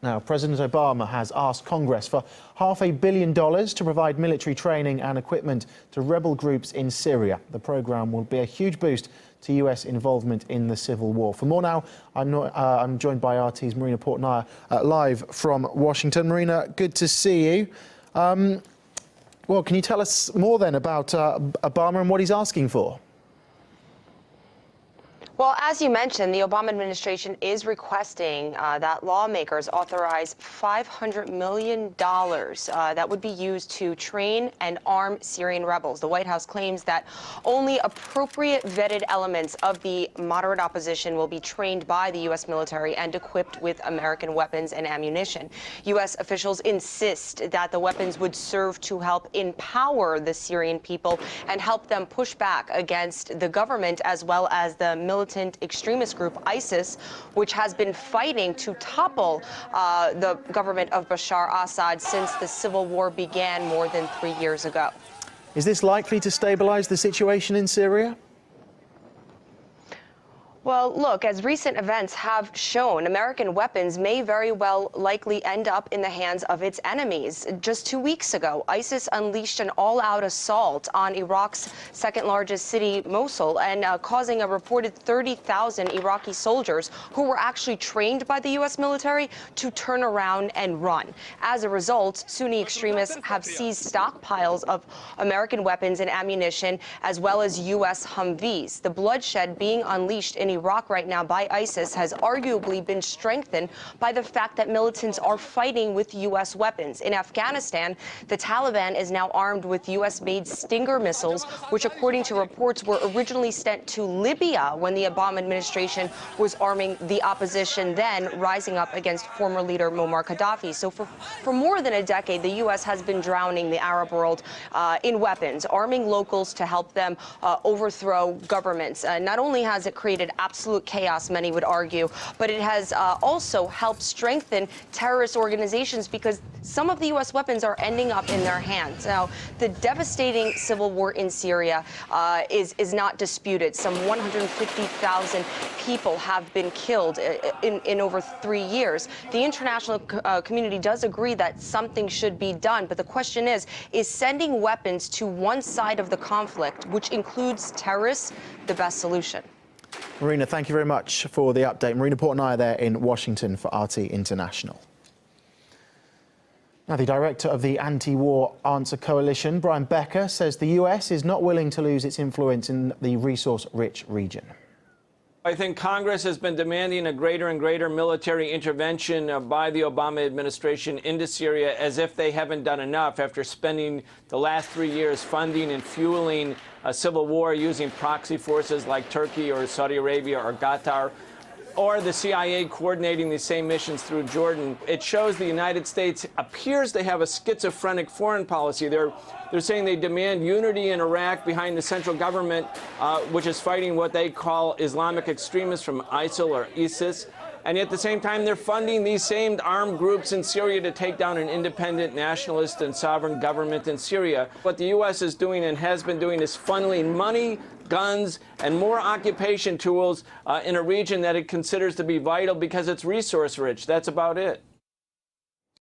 Now, President Obama has asked Congress for $500 million to provide military training and equipment to rebel groups in Syria. The programme will be a huge boost to US involvement in the civil war. For more now, I'm joined by RT's Marina Portnaya live from Washington. Marina, good to see you. Well, can you tell us more then about Obama and what he's asking for? Well, as you mentioned, the Obama administration is requesting that lawmakers authorize $500 million that would be used to train and arm Syrian rebels. The White House claims that only appropriate vetted elements of the moderate opposition will be trained by the U.S. military and equipped with American weapons and ammunition. U.S. officials insist that the weapons would serve to help empower the Syrian people and help them push back against the government as well as the militant extremist group ISIS, which has been fighting to topple the government of Bashar Al-Assad since the civil war began more than 3 years ago. Is this likely to stabilize the situation in Syria? Well, look, as recent events have shown, American weapons may very well likely end up in the hands of its enemies. Just 2 weeks ago, ISIS unleashed an all-out assault on Iraq's second-largest city, Mosul, and causing a reported 30,000 Iraqi soldiers who were actually trained by the U.S. military to turn around and run. As a result, Sunni extremists have seized stockpiles of American weapons and ammunition, as well as U.S. Humvees. The bloodshed being unleashed in Iraq right now by ISIS has arguably been strengthened by the fact that militants are fighting with U.S. weapons. In Afghanistan, the Taliban is now armed with U.S.-made Stinger missiles, which, according to reports, were originally sent to Libya when the Obama administration was arming the opposition, then rising up against former leader Muammar Gaddafi. So for more than a decade, the U.S. has been drowning the Arab world in weapons, arming locals to help them overthrow governments. Not only has it created absolute chaos, many would argue, but it has also helped strengthen terrorist organizations because some of the U.S. weapons are ending up in their hands. Now, the devastating civil war in Syria is not disputed. Some 150,000 people have been killed in over 3 years. The international community does agree that something should be done, but the question is sending weapons to one side of the conflict, which includes terrorists, the best solution? Marina, thank you very much for the update. Marina Portnaya there in Washington for RT International. Now, the director of the Anti-War Answer Coalition, Brian Becker, says the US is not willing to lose its influence in the resource-rich region. I think Congress has been demanding a greater and greater military intervention by the Obama administration into Syria, as if they haven't done enough after spending the last 3 years funding and fueling a civil war using proxy forces like Turkey or Saudi Arabia or Qatar, or the CIA coordinating these same missions through Jordan. It shows the United States appears to have a schizophrenic foreign policy. They're saying they demand unity in Iraq behind the central government, which is fighting what they call Islamic extremists from ISIL or ISIS. And at the same time, they're funding these same armed groups in Syria to take down an independent, nationalist, and sovereign government in Syria. What the U.S. is doing and has been doing is funneling money, guns, and more occupation tools in a region that it considers to be vital because it's resource-rich. That's about it.